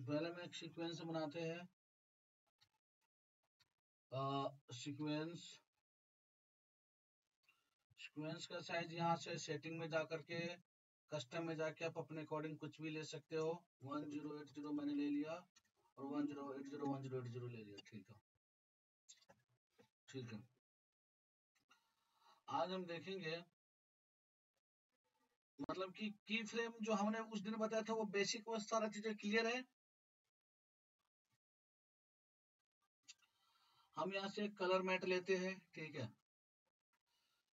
पहले हम एक सीक्वेंस बनाते हैं। सीक्वेंस का साइज यहाँ से सेटिंग में जा करके कस्टम में जाके आप अपने अकॉर्डिंग कुछ भी ले सकते हो। 1080 मैंने ले लिया और 1080 ले लिया। ठीक है, ठीक है। आज हम देखेंगे मतलब कि की फ्रेम जो हमने उस दिन बताया था वो बेसिक वो सारा चीजें क्लियर है। हम यहाँ से कलर मैट लेते हैं, ठीक है।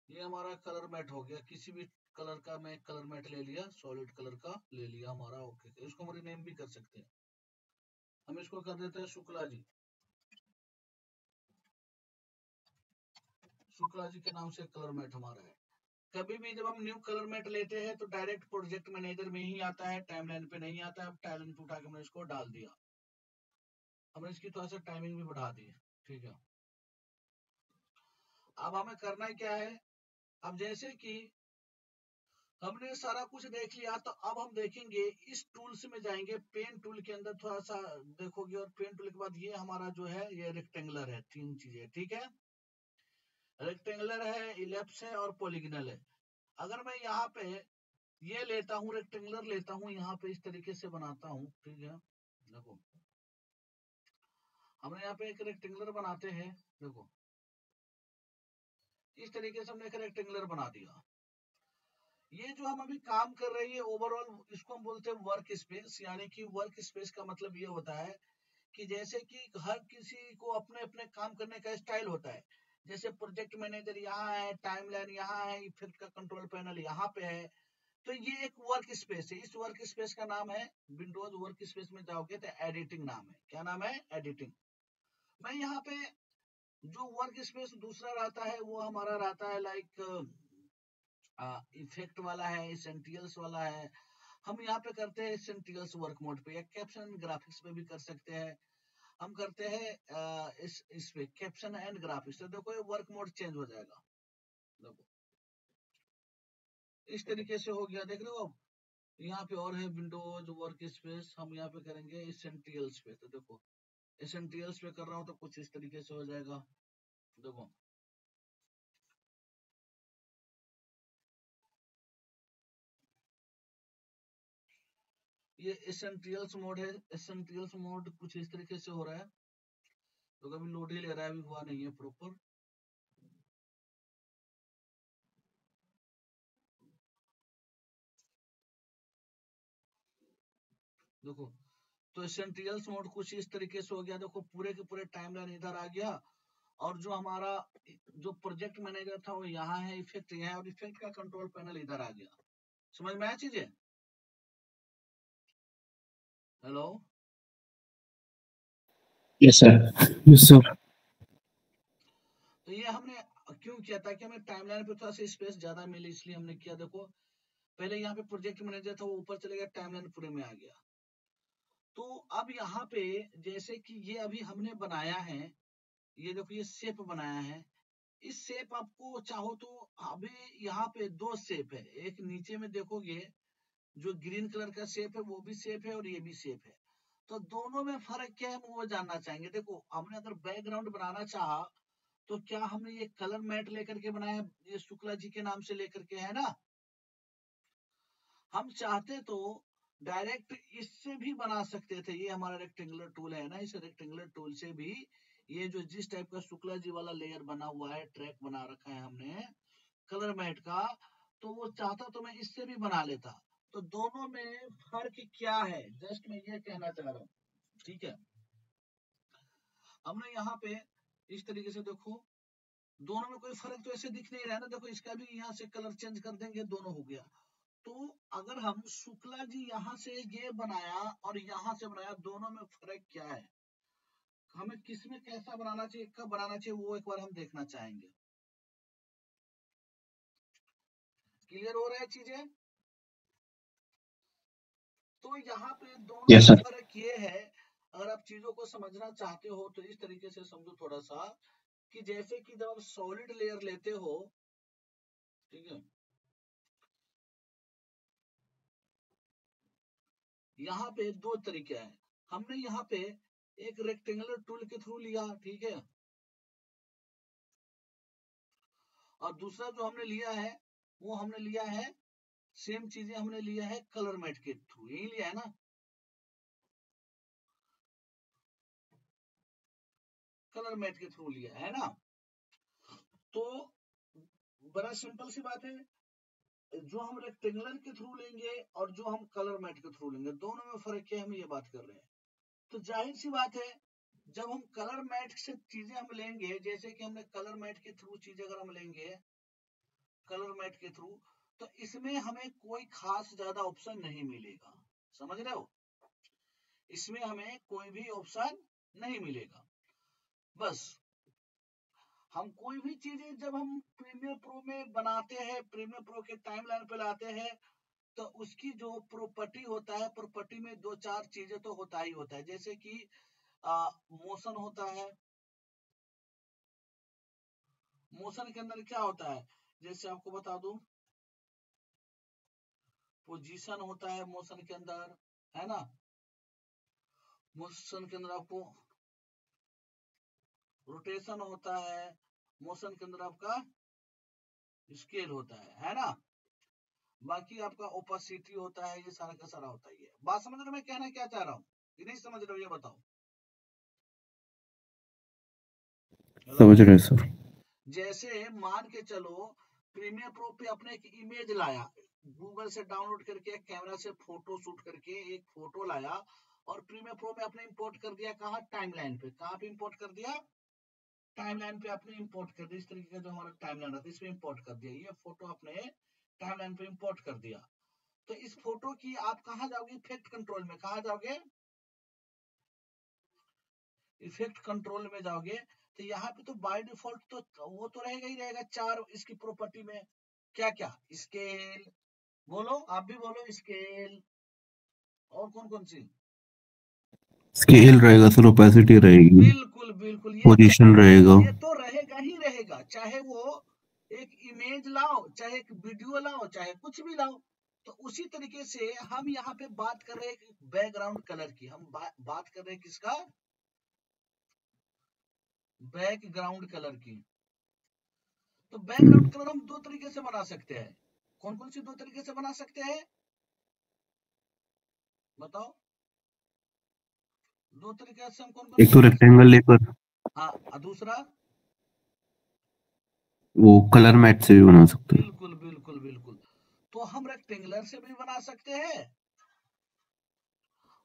ये हमारा कलर मैट हो गया, किसी भी कलर का मैं कलर मैट ले लिया, सॉलिड कलर का ले लिया हमारा। ओके, इसको हम रिनेम भी कर सकते हैं। हम इसको कर देते हैं शुक्ला जी। शुक्ला जी के नाम से कलर मैट हमारा है। कभी भी जब हम न्यू कलर मैट लेते हैं तो डायरेक्ट प्रोजेक्ट मैनेजर में ही आता है, टाइमलाइन पे नहीं आता है। अब टाइमलाइन पे उठा के हमने इसको डाल दिया। हमने इसकी थोड़ा सा टाइमिंग भी बढ़ा दी, ठीक है। अब हमें करना क्या है, अब जैसे कि हमने सारा कुछ देख लिया तो अब हम देखेंगे इस टूल्स में जाएंगे, पेन टूल के अंदर थोड़ा सा देखोगे और पेन टूल के बाद ये हमारा जो है ये रेक्टेंगुलर है, तीन चीजें, ठीक है। रेक्टेंगुलर है, इलिप्स है और पॉलीगोनल है। अगर मैं यहाँ पे ये लेता हूँ, रेक्टेंगुलर लेता हूँ, यहाँ पे इस तरीके से बनाता हूँ, ठीक है। देखो हमने यहाँ पे एक रेक्टेंगुलर बनाते हैं, देखो इस तरीके से हमने एक रेक्टेंगुलर बना दिया। ये जो हम अभी काम कर रहे हैं ओवरऑल इसको हम बोलते हैं वर्क स्पेस। यानी कि वर्क स्पेस का मतलब ये होता है कि जैसे कि हर किसी को अपने अपने काम करने का स्टाइल होता है। जैसे प्रोजेक्ट मैनेजर यहाँ है, टाइमलाइन यहाँ है, इफेक्ट का कंट्रोल पैनल यहाँ पे है। तो ये एक वर्क स्पेस है। इस वर्क स्पेस का नाम है, विंडोज वर्क स्पेस में जाओगे तो एडिटिंग नाम है। क्या नाम है? एडिटिंग। मैं यहाँ पे जो वर्क स्पेस दूसरा रहता है वो हमारा रहता है लाइक इफेक्ट वाला है, एसेंटियल्स वाला है। हम यहाँ पे करते हैं एसेंटियल्स वर्क मोड पे, या कैप्शन ग्राफिक्स पे भी कर सकते हैं। हम करते हैं इस पे कैप्शन एंड ग्राफिक्स। तो देखो ये वर्क मोड चेंज हो जाएगा। देखो इस तरीके से हो गया, देख रहे हो। यहाँ पे और है विंडोज वर्क स्पेस, हम यहाँ पे करेंगे एसेंटियल्स पे। तो देखो एसेंटियल्स पे कर रहा हूँ तो कुछ इस तरीके से हो जाएगा। देखो ये एसेंटियल्स मोड है। एसेंटियल्स मोड कुछ इस तरीके से हो रहा है। तो कभी लोड ही ले रहा है, अभी हुआ नहीं है प्रॉपर। देखो तो एसेंटियल्स मोड कुछ इस तरीके से हो गया। देखो पूरे के पूरे टाइमलाइन इधर आ गया और जो हमारा जो प्रोजेक्ट मैनेजर था वो यहाँ है, इफेक्ट यहाँ है और इफेक्ट का कंट्रोल पैनल इधर आ गया। समझ में आया चीजें? Hello yes sir, yes sir. तो ये हमने क्यों किया? ताकि हमें टाइमलाइन पे थोड़ा सा स्पेस ज्यादा मिले, इसलिए हमने किया। देखो पहले यहाँ पे प्रोजेक्ट मैनेजर था वो ऊपर चले गया, टाइमलाइन पूरे में आ गया। तो अब यहाँ पे जैसे कि ये अभी हमने बनाया है, ये देखो ये शेप बनाया है। इस शेप आपको चाहो तो अभी यहाँ पे दो शेप है। एक नीचे में देखोगे जो ग्रीन कलर का शेप है वो भी शेप है और ये भी शेप है। तो दोनों में फर्क क्या है हम वो जानना चाहेंगे। देखो हमने अगर बैकग्राउंड बनाना चाहा तो क्या हमने ये कलर मैट लेकर के बनाया, ये शुक्ला जी के नाम से लेकर के, है ना। हम चाहते तो डायरेक्ट इससे भी बना सकते थे। ये हमारा रेक्टेंगुलर टूल है ना, इस रेक्टेंगुलर टूल से भी ये जो जिस टाइप का शुक्ला जी वाला लेयर बना हुआ है, ट्रैक बना रखा है हमने कलर मैट का, तो वो चाहता तो मैं इससे भी बना लेता। तो दोनों में फर्क क्या है, जस्ट मैं ये कहना चाह रहा हूँ, ठीक है। हमने यहाँ पे इस तरीके से देखो दोनों में कोई फर्क तो ऐसे दिख नहीं रहा है ना। देखो इसका भी यहाँ से कलर चेंज कर देंगे, दोनों हो गया। तो अगर हम शुक्ला जी यहाँ से ये बनाया और यहाँ से बनाया, दोनों में फर्क क्या है, हमें किसमें कैसा बनाना चाहिए, कब बनाना चाहिए, वो एक बार हम देखना चाहेंगे। क्लियर हो रहा है चीजें? तो यहाँ पे दोनों यस में सर। फर्क ये है, अगर आप चीजों को समझना चाहते हो तो इस तरीके से समझो थोड़ा सा, कि जैसे कि जब आप सॉलिड लेयर लेते हो, ठीक है, यहाँ पे दो तरीके हैं। हमने यहाँ पे एक रेक्टेंगुलर टूल के थ्रू लिया, ठीक है, और दूसरा जो हमने लिया है वो हमने लिया है, सेम चीजें हमने लिया है कलर मैट के थ्रू, यही लिया है ना, कलर मैट के थ्रू लिया है ना। तो बड़ा सिंपल सी बात है, जो हम रेक्टेंगुलर के थ्रू लेंगे और जो हम कलर मैट के थ्रू लेंगे, दोनों में फर्क क्या है, हम ये बात कर रहे हैं। तो जाहिर सी बात है, जब हम कलर मैट से चीजें हम लेंगे, जैसे कि हमने कलर मैट के थ्रू चीजें अगर हम लेंगे, कलर मैट के थ्रू, तो इसमें हमें कोई खास ज्यादा ऑप्शन नहीं मिलेगा, समझ रहे हो, इसमें हमें कोई भी ऑप्शन नहीं मिलेगा। बस हम कोई भी चीजें जब हम प्रीमियर प्रो में बनाते हैं, प्रीमियर प्रो के टाइमलाइन पे लाते हैं, तो उसकी जो प्रॉपर्टी होता है, प्रॉपर्टी में दो चार चीजें तो होता ही होता है, जैसे कि मोशन होता है। मोशन के अंदर क्या होता है, जैसे आपको बता दूं, पोजीशन होता है मोशन के अंदर, है ना, मोशन के अंदर आपको रोटेशन होता है, मोशन के अंदर आपका स्केल होता है ना, बाकी आपका ओपेसिटी होता है, ये सारा का सारा होता ही है। बात समझ रहे हो मैं कहना क्या चाह रहा हूँ, ये नहीं समझ रहे हो, ये बताओ। समझ रहे सर। जैसे मान के चलो, प्रीमियर प्रो पे अपने एक इमेज लाया, गूगल से डाउनलोड करके, कैमरा से फोटो शूट करके एक फोटो लाया, और प्रीमियर प्रो में अपने इंपोर्ट कर दिया, कहाँ, टाइमलाइन पे। कहाँ पे इंपोर्ट कर दिया, टाइमलाइन पे आपने इंपोर्ट कर दिया। इस तरीके का जो हमारा टाइमलाइन रहता है, इसमें इंपोर्ट कर दिया, ये फोटो आपने टाइमलाइन पे इंपोर्ट कर दिया। तो इस फोटो की आप कहाँ जाओगे, इफेक्ट कंट्रोल में, कहाँ जाओगे, इफेक्ट कंट्रोल में जाओगे। तो यहाँ पे तो बाय डिफॉल्ट तो वो तो रहेगा ही रहेगा, चार इसकी प्रॉपर्टी में, क्या क्या, स्केल, बोलो आप भी बोलो, स्केल, और कौन कौन सी, स्केल रहेगा सर, ओपेसिटी रहेगी, बिल्कुल बिल्कुल, पोजीशन रहेगा। ये तो रहेगा ही रहेगा, चाहे वो एक इमेज लाओ, चाहे एक वीडियो लाओ, चाहे कुछ भी लाओ। तो उसी तरीके से हम यहाँ पे बात कर रहे हैं बैकग्राउंड कलर की, हम बात कर रहे हैं किसका, बैकग्राउंड कलर की। तो बैकग्राउंड कलर हम दो तरीके से बना सकते हैं, कौन कौन सी दो तरीके से बना सकते हैं, बताओ, दो तरीके से हम कौन कौन एक से तो बना सकते रेक्टेंगल लेकर, हैं, हाँ, दूसरा, वो कलर मैट से भी बना सकते हैं। बिल्कुल बिल्कुल बिल्कुल। तो हम रेक्टेंगुलर से भी बना सकते हैं,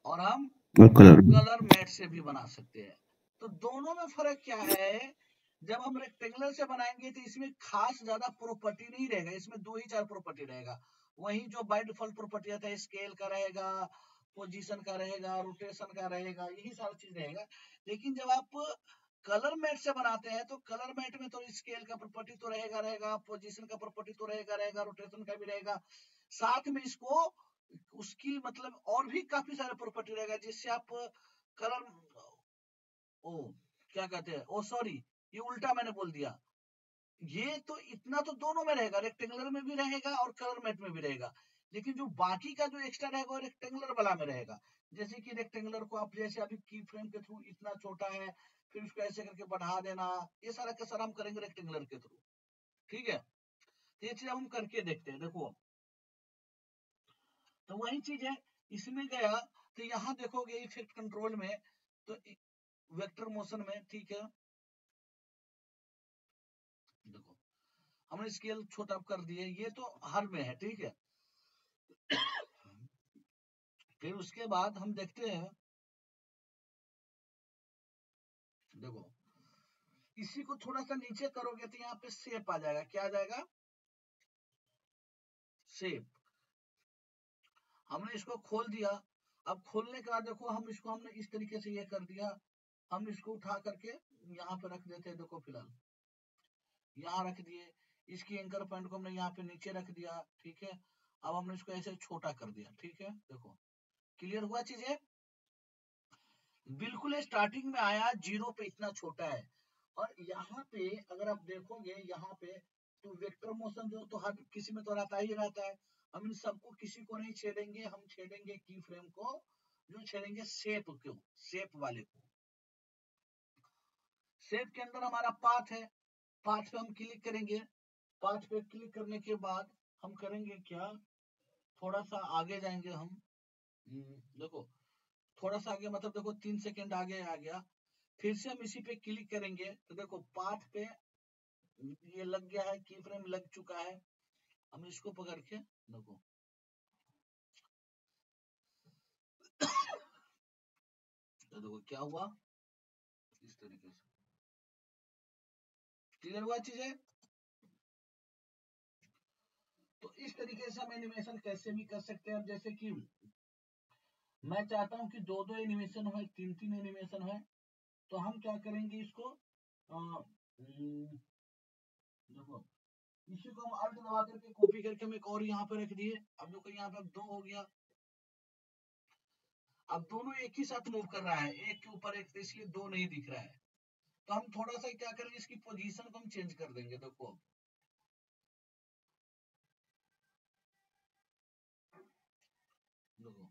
और हम और कलर कलर मैट से भी बना सकते हैं। तो दोनों में फर्क क्या है, जब हम रेक्टेंगुलर से बनाएंगे तो इसमें खास ज्यादा प्रॉपर्टी नहीं रहेगा, इसमें दो ही चार प्रॉपर्टी रहेगा, वही जो बाय डिफॉल्ट प्रॉपर्टी आता है, स्केल का रहेगा, पोजीशन का रहेगा, रोटेशन का रहेगा, यही सारा चीज रहेगा। लेकिन जब आप कलर मैट से बनाते हैं, तो कलर मैट में तो स्केल का प्रॉपर्टी तो रहेगा रहेगा, पोजीशन का प्रॉपर्टी तो रहेगा रहेगा, रोटेशन का भी रहेगा, साथ में इसको उसकी मतलब और भी काफी सारे प्रॉपर्टी रहेगा, जिससे आप कलर, ओ क्या कहते हैं, ओ सॉरी, ये उल्टा मैंने बोल दिया, ये तो इतना तो दोनों में रहेगा, रेक्टेंगुलर में भी रहेगा और कलर मैट में भी रहेगा। लेकिन जो बाकी का जो एक्स्ट्रा रहेगा वो रेक्टेंगुलर वाला में रहेगा। जैसे कि रेक्टेंगुलर को आप जैसे अभी की फ्रेम के थ्रू इतना छोटा है, फिर उसको ऐसे करके बढ़ा देना, ये सारा का सारा हम करेंगे रेक्टेंगुलर के थ्रू, ठीक है। तो ये चीज हम करके देखते हैं, देखो, तो वही चीज है, इसमें गया, तो यहाँ देखोगे इफेक्ट कंट्रोल में, तो वेक्टर मोशन में, ठीक है, देखो हमने स्केल छोटा कर दिए, ये तो हर में है, ठीक है। फिर उसके बाद हम देखते हैं, देखो इसी को थोड़ा सा नीचे करोगे तो यहाँ पे शेप आ जाएगा, क्या आ जाएगा, शेप। हमने इसको खोल दिया, अब खोलने के बाद देखो हम इसको हमने इस तरीके से ये कर दिया, हम इसको उठा करके यहाँ पे रख देते हैं, देखो फिलहाल यहाँ रख दिए, इसकी एंकर पॉइंट को हमने यहाँ पे नीचे रख दिया, ठीक है। अब हमने इसको ऐसे छोटा कर दिया, ठीक है, देखो क्लियर हुआ चीजें, बिल्कुल स्टार्टिंग में आया जीरो पे इतना छोटा है, और यहाँ पे अगर आप देखोगे यहाँ पे, तो वेक्टर मोशन जो तो हर किसी में तो रहता ही रहता है, हम इन सबको किसी को नहीं छेड़ेंगे, हम छेड़ेंगे की फ्रेम को, यूं छेड़ेंगे शेप को, शेप वाले को। शेप के अंदर हमारा पाथ है, पाथ पे हम क्लिक करेंगे। पाथ पे क्लिक करने के बाद हम करेंगे क्या, थोड़ा सा आगे जाएंगे हम। देखो थोड़ा सा आगे मतलब देखो 3 सेकंड आगे आ गया। फिर से हम इसी पे क्लिक करेंगे तो देखो पाथ पे ये लग गया है, की फ्रेम लग चुका है। हम इसको पकड़ के देखो तो देखो क्या हुआ, इस तरीके से। क्लियर हुआ चीजें? तो इस तरीके से हम एनिमेशन कैसे भी कर सकते हैं। अब जैसे कि मैं चाहता हूं कि 2-2 एनिमेशन हो, 3-3 एनिमेशन हो, तो हम क्या करेंगे इसको, देखो इसी को हम अल्ट दबा करके कॉपी करके हम एक और यहाँ पे रख दिए। अब देखो यहाँ पे अब 2 हो गया। अब दोनों एक ही साथ मूव कर रहा है, एक के ऊपर एक, इसलिए 2 नहीं दिख रहा है। तो हम थोड़ा सा क्या करेंगे, इसकी पोजीशन को हम चेंज कर देंगे। देखो देखो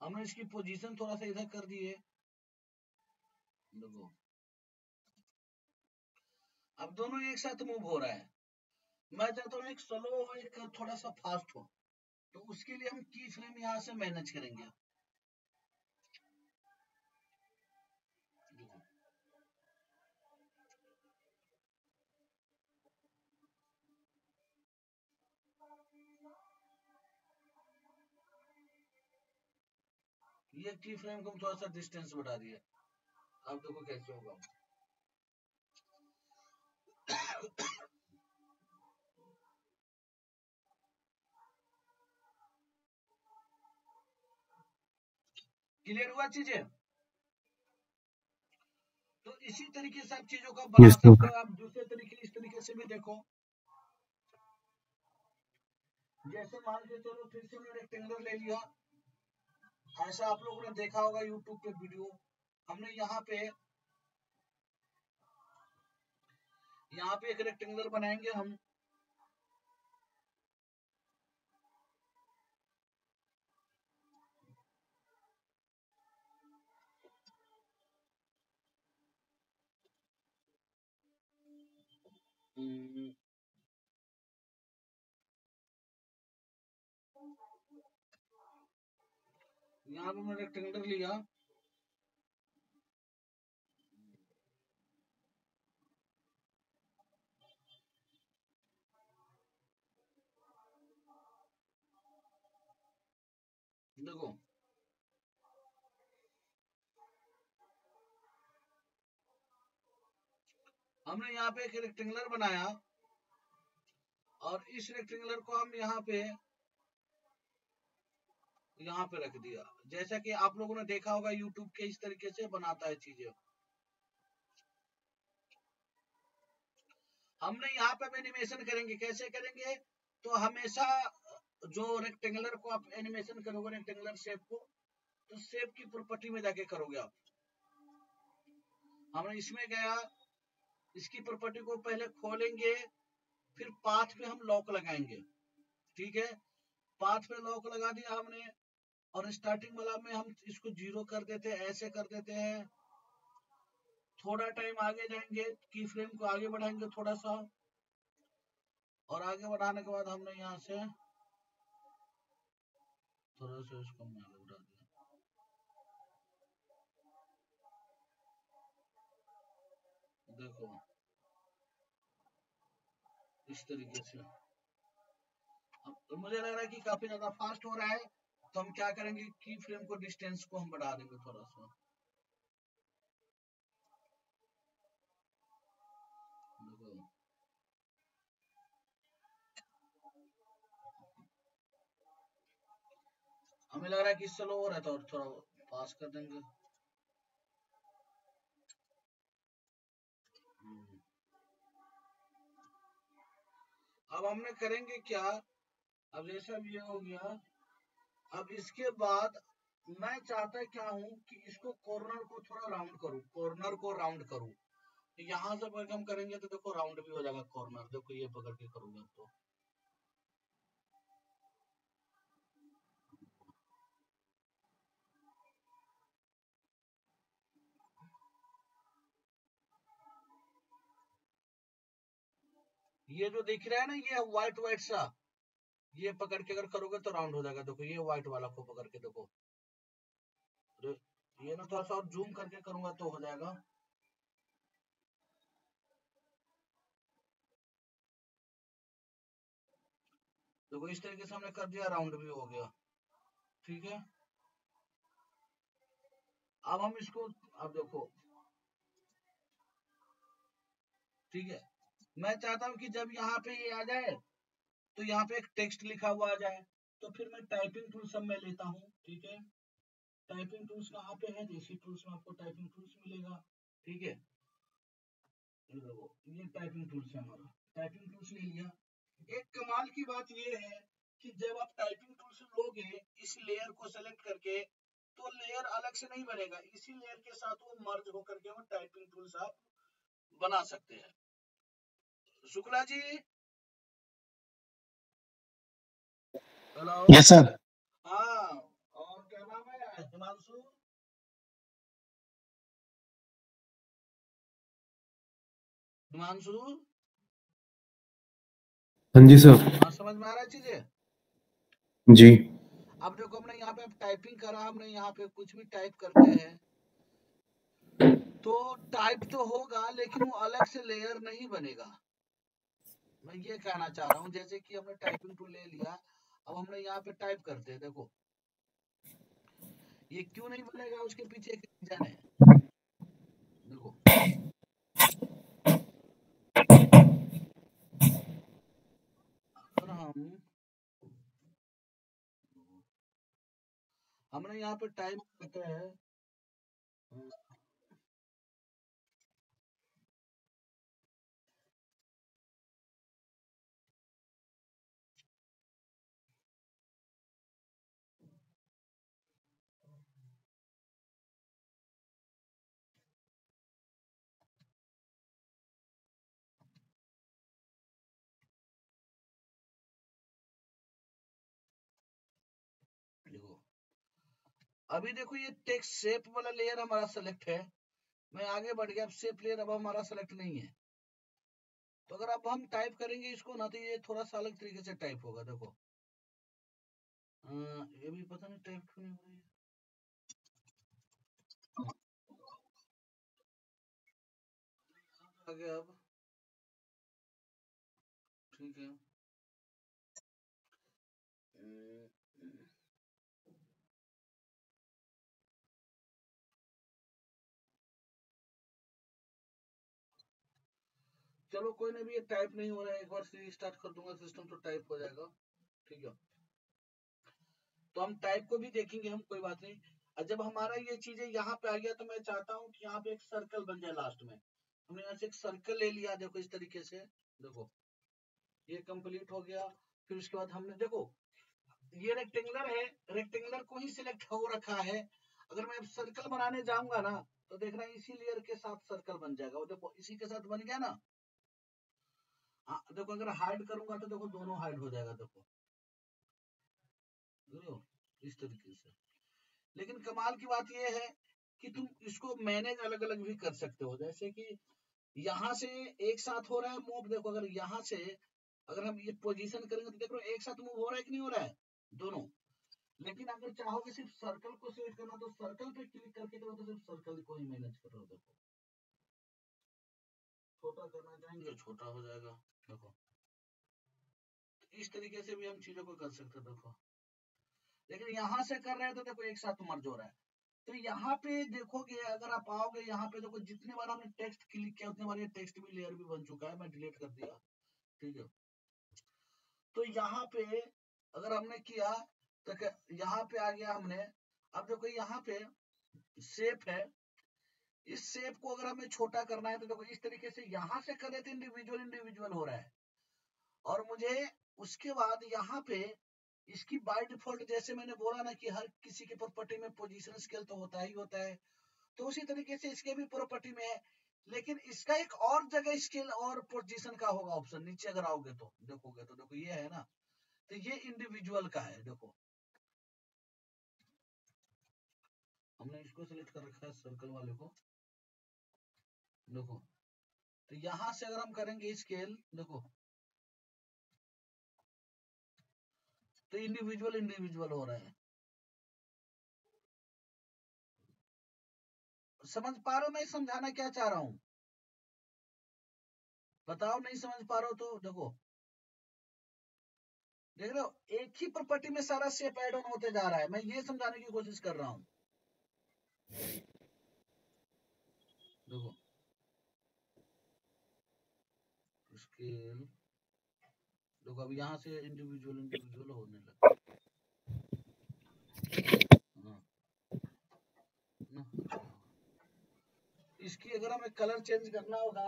हमने इसकी पोजीशन थोड़ा सा इधर कर दिए। देखो अब दोनों एक साथ मूव हो रहा है। मैं चाहता हूँ एक स्लो हो, एक थोड़ा सा फास्ट हो, तो उसके लिए हम की फ्रेम यहाँ से मैनेज करेंगे। ये की फ्रेम को हम थोड़ा सा डिस्टेंस बढ़ा दिया। अब देखो कैसे होगा। क्लियर हुआ चीजें? तो इसी तरीके से आप चीजों को बना यस सकते सर। हो। आप दूसरे तरीके इस तरीके से भी देखो, जैसे मान के चलो फिर से हमने रेक्टेंगल ले लिया। ऐसा आप लोगों ने देखा होगा यूट्यूब पे वीडियो। हमने यहाँ पे एक रेक्टेंगल बनाएंगे हम। यहाँ पे हमने रेक्टेंगल लिया। देखो हमने यहाँ पे एक रेक्टेंगुलर बनाया और इस रेक्टेंगुलर को हम यहाँ पे रख दिया। जैसा कि आप लोगों ने देखा होगा यूट्यूब के, इस तरीके से बनाता है चीजें। हमने यहाँ पे एनिमेशन करेंगे, कैसे करेंगे, तो हमेशा जो रेक्टेंगुलर को आप एनिमेशन करोगे, रेक्टेंगुलर शेप को, तो शेप की प्रॉपर्टी में जाके करोगे आप। हमने इसमें गया, इसकी प्रॉपर्टी को पहले खोलेंगे, फिर पाथ पे हम लॉक लगाएंगे। ठीक है, पाथ पे लॉक लगा दिया हमने, और स्टार्टिंग वाला में हम इसको 0 कर देते हैं, ऐसे कर देते हैं। थोड़ा टाइम आगे जाएंगे, की फ्रेम को आगे बढ़ाएंगे थोड़ा सा, और आगे बढ़ाने के बाद हमने यहाँ से थोड़ा सा इसको आगे बढ़ा दिया। देखो इस तरीके से। अब तो मुझे लग रहा है कि काफी ज्यादा फास्ट हो रहा है, तो हम क्या करेंगे, की फ्रेम को डिस्टेंस को हम बढ़ा देंगे थोड़ा सा। देखो हमें लग रहा है कि स्लो हो रहा है, तो और थोड़ा पास कर देंगे। अब हमने करेंगे क्या, अब जैसे अब ये हो गया, अब इसके बाद मैं चाहता क्या हूं कि इसको कॉर्नर को थोड़ा राउंड करूं, कॉर्नर को राउंड करूं। यहाँ से अगर हम करेंगे तो देखो राउंड भी हो जाएगा कॉर्नर, देखो ये पकड़ के करोगे तो ये जो दिख रहा है ना ये व्हाइट व्हाइट सा, ये पकड़ के अगर करोगे तो राउंड हो जाएगा। देखो ये व्हाइट वाला को पकड़ के देखो, ये ना थोड़ा सा और जूम करके करूंगा तो हो जाएगा। देखो इस तरीके से हमने कर दिया, राउंड भी हो गया। ठीक है, अब हम इसको, अब देखो ठीक है, मैं चाहता हूं कि जब यहाँ पे ये आ जाए तो यहाँ पे एक टेक्स्ट लिखा हुआ आ जाए, तो फिर मैं टाइपिंग टूल सब में लेता हूँ। ठीक है, टाइपिंग टूल्स कहाँ पे है, देसी टूल्स में आपको टाइपिंग टूल्स मिलेगा। ठीक है, ये देखो ये टाइपिंग टूल्स है हमारा, टाइपिंग टूल्स ले लिया। एक कमाल की बात ये है कि जब आप टाइपिंग टूल्स लोगे इस लेयर को सेलेक्ट करके, तो लेयर अलग से नहीं बनेगा, इसी लेयर के साथ वो मर्ज होकर के वो टाइपिंग टूल्स आप बना सकते हैं। Shukla ji, hello. Yes sir. हाँ, और क्या नाम है, हिमांशु? हिमांशु, हाँ जी सर। हाँ समझ में आ रहा है चीजें? जी। अब देखो हमने यहाँ पे अब टाइपिंग करा, हमने यहाँ पे कुछ भी टाइप करते हैं तो टाइप तो होगा लेकिन वो अलग से लेयर नहीं बनेगा। मैं ये कहना चाह रहा हूँ, जैसे कि हमने टाइपिंग टूल ले लिया, अब हमने यहाँ पे टाइप करते हैं, देखो ये क्यों नहीं बनेगा, उसके पीछे एक रीजन है। देखो अगर हमने यहाँ पे टाइप करते हैं, देखो अभी देखो ये टेक्स्ट शेप वाला लेयर हमारा सेलेक्ट है, मैं आगे बढ़ गया, अब शेप लेयर अब हमारा सेलेक्ट नहीं है। तो अगर अब हम टाइप करेंगे इसको ना, तो ये थोड़ा सा अलग तरीके से टाइप होगा। देखो ये भी पता नहीं टाइप क्यों नहीं हो रही है। आगे अब ठीक है, चलो कोई नहीं, भी ये टाइप नहीं हो रहा है, एक बार से स्टार्ट कर दूंगा सिस्टम तो टाइप हो जाएगा। ठीक है, तो हम टाइप को भी देखेंगे हम, कोई बात नहीं। और जब हमारा ये चीजें यहाँ पे आ गया तो मैं चाहता हूँ कि यहाँ पे एक सर्कल बन जाए लास्ट में। हमने यहाँ से एक सर्कल ले लिया, देखो इस तरीके से, देखो ये कंप्लीट हो गया। फिर उसके बाद हमने देखो ये रेक्टेंगुलर है, रेक्टेंगुलर को ही सिलेक्ट हो रखा है। अगर मैं अब सर्कल बनाने जाऊंगा ना, तो देखना इसी लेयर के साथ सर्कल बन जाएगा, वो देखो इसी के साथ बन गया ना। हाँ देखो अगर हाइड करूंगा तो देखो दोनों हाइड हो जाएगा, देखो इस तरीके से। लेकिन कमाल की बात यह है कि तुम इसको मैनेज अलग अलग भी कर सकते हो, जैसे कि यहाँ से एक साथ हो रहा है मूव, देखो अगर यहाँ से अगर हम ये पोजीशन करेंगे तो देखो एक साथ मूव हो रहा है कि नहीं हो रहा है, दोनों। लेकिन अगर चाहोगे सिर्फ सर्कल को सिलेक्ट करना तो सर्कल पे क्लिक करके करो, तो सिर्फ सर्कल को ही मैनेज करो। देखो छोटा करना चाहेंगे छोटा हो जाएगा, देखो इस तरीके से भी हम चीजों को कर सकते हैं। देखो लेकिन यहाँ से कर रहे हैं तो देखो एक साथ मर्ज हो रहा है। तो यहाँ पे देखोगे, अगर आप आओगे यहाँ पे देखो, जितने बार हमने टेक्स्ट क्लिक किया उतने बार ये टेक्स्ट भी लेयर भी बन चुका है, मैं डिलीट कर दिया। ठीक है, तो यहाँ पे अगर हमने किया तो यहाँ पे आ गया हमने। अब देखो यहाँ पे शेप है, इस शेप को अगर हमें छोटा करना है तो देखो इस तरीके से यहाँ से कर रहे थे, इंडिविजुअल इंडिविजुअल हो रहा है। और मुझे उसके बाद यहाँ पे इसकी बाय डिफॉल्ट, जैसे मैंने बोला ना कि हर किसी के प्रॉपर्टी में पोजीशन स्केल तो होता ही होता है, तो उसी तरीके से इसके भी प्रॉपर्टी में है लेकिन इसका एक और जगह स्केल और पोजीशन का होगा ऑप्शन, नीचे अगर आओगे तो देखोगे तो देखो ये है ना, तो ये इंडिविजुअल का है। देखो हमने इसको सिलेक्ट कर रखा है सर्कल वाले को। देखो तो यहां से अगर हम करेंगे स्केल, देखो तो इंडिविजुअल इंडिविजुअल हो रहा है। समझ पा रहे हो मैं समझाना क्या चाह रहा हूं? बताओ नहीं समझ पा रहे हो तो देखो, देख रहे हो एक ही प्रॉपर्टी में सारा शेप ऐड ऑन होते जा रहा है। मैं ये समझाने की कोशिश कर रहा हूं। देखो स्केल, देखो अब यहां से इंडिविजुअल इंडिविजुअल होने लगा। इसकी अगर हमें कलर चेंज करना होगा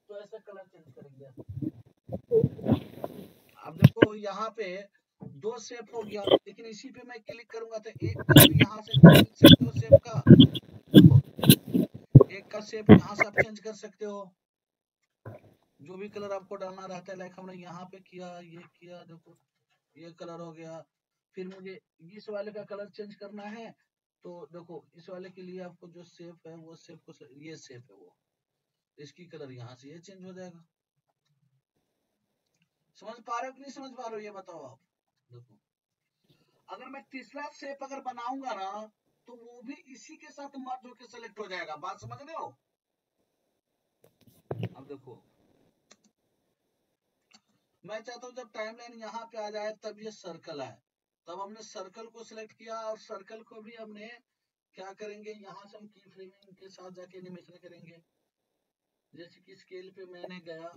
तो ऐसा कलर चेंज करेंगे। अब देखो यहाँ पे दो शेप हो गया, लेकिन इसी पे मैं क्लिक करूंगा तो एक कलर यहाँ से कर सकते हो शेप का। देखो एक का शेप यहाँ से आप चेंज कर सकते हो, जो भी कलर आपको डालना रहता है। लाइक हमने यहाँ पे किया, ये किया, देखो ये कलर हो गया। फिर मुझे इस वाले का कलर चेंज करना है, तो देखो इस वाले के लिए आपको जो शेप है वो शेप को, ये शेप है वो, इसकी कलर यहाँ से ये चेंज हो जाएगा। समझ पा रहे हो कि नहीं समझ पा रहे हो ये बताओ आप। देखो अगर मैं तीसरा शेप अगर बनाऊंगा ना तो वो भी इसी के साथ मर्ज होकर सेलेक्ट हो जाएगा। बात समझ रहे हो? अब देखो मैं चाहता हूं जब टाइमलाइन यहाँ पे आ जाए तब ये सर्कल आए, तब हमने सर्कल को सिलेक्ट किया और सर्कल को भी हमने क्या करेंगे, यहाँ से हम की फ्रेमिंग के साथ जाके एनिमेशन करेंगे। जैसे कि स्केल पे मैंने गया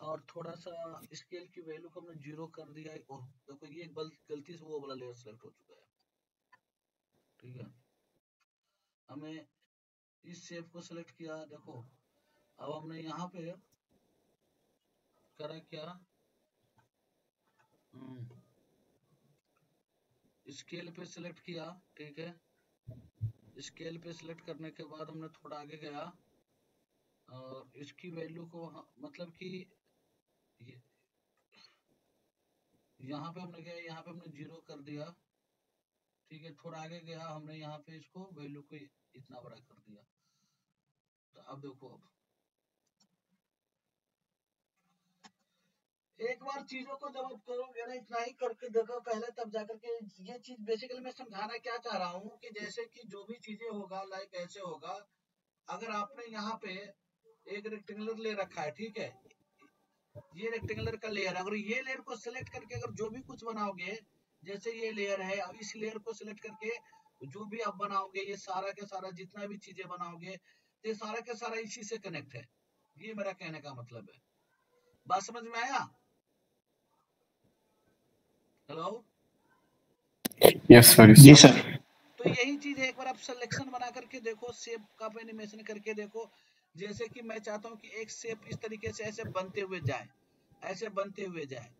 और थोड़ा सा स्केल की वैल्यू को हमने 0 कर दिया। और देखो ये गलती से वो वाला लेयर सेलेक्ट हो चुका है। ठीक है, हमें इस शेप को सिलेक्ट किया। देखो अब हमने यहाँ पे करा क्या, स्केल पे सिलेक्ट किया। ठीक है, स्केल पे सिलेक्ट करने के बाद हमने थोड़ा आगे गया और इसकी वैल्यू को मतलब कि यहाँ पे हमने गया, यहाँ पे हमने 0 कर दिया। ठीक है, थोड़ा आगे गया, हमने यहाँ पे इसको वैल्यू को इतना बड़ा कर दिया। तो अब देखो, अब एक बार चीजों को जब आप करोगे ना, इतना ही करके देखो पहले, तब जाकर के ये चीज बेसिकली मैं समझाना क्या चाह रहा हूँ कि जैसे कि जो भी चीजें होगा लाइक ऐसे होगा। अगर आपने यहाँ पे एक रेक्टेंगुलर ले रखा है, ठीक है, ये रेक्टेंगुलर का लेयर, अगर ये लेयर को सिलेक्ट करके अगर जो भी कुछ बनाओगे, जैसे ये लेयर है, अब इस लेयर को सिलेक्ट करके जो भी आप बनाओगे, ये सारा के सारा जितना भी चीजें बनाओगे, ये सारा के सारा इसी से कनेक्ट है। ये मेरा कहने का मतलब है। बात समझ में आया? Hello, yes sir. जी सर। तो यही चीज है, एक बार आप सिलेक्शन बना करके देखो, शेप का एनिमेशन करके देखो। जैसे कि मैं चाहता हूँ कि एक शेप इस तरीके से ऐसे बनते हुए जाए, ऐसे बनते हुए जाए,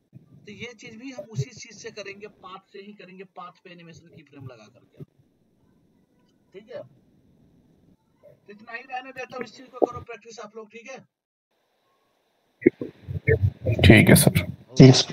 तो ये चीज भी हम उसी चीज से करेंगे, पाथ से ही करेंगे, पाथ पे एनिमेशन की फ्रेम लगा करके। ठीक है, इतना ही रहने देता हूँ, इस चीज को करो प्रैक्टिस आप लोग। ठीक है, ठीक है सर। ठीक है सर।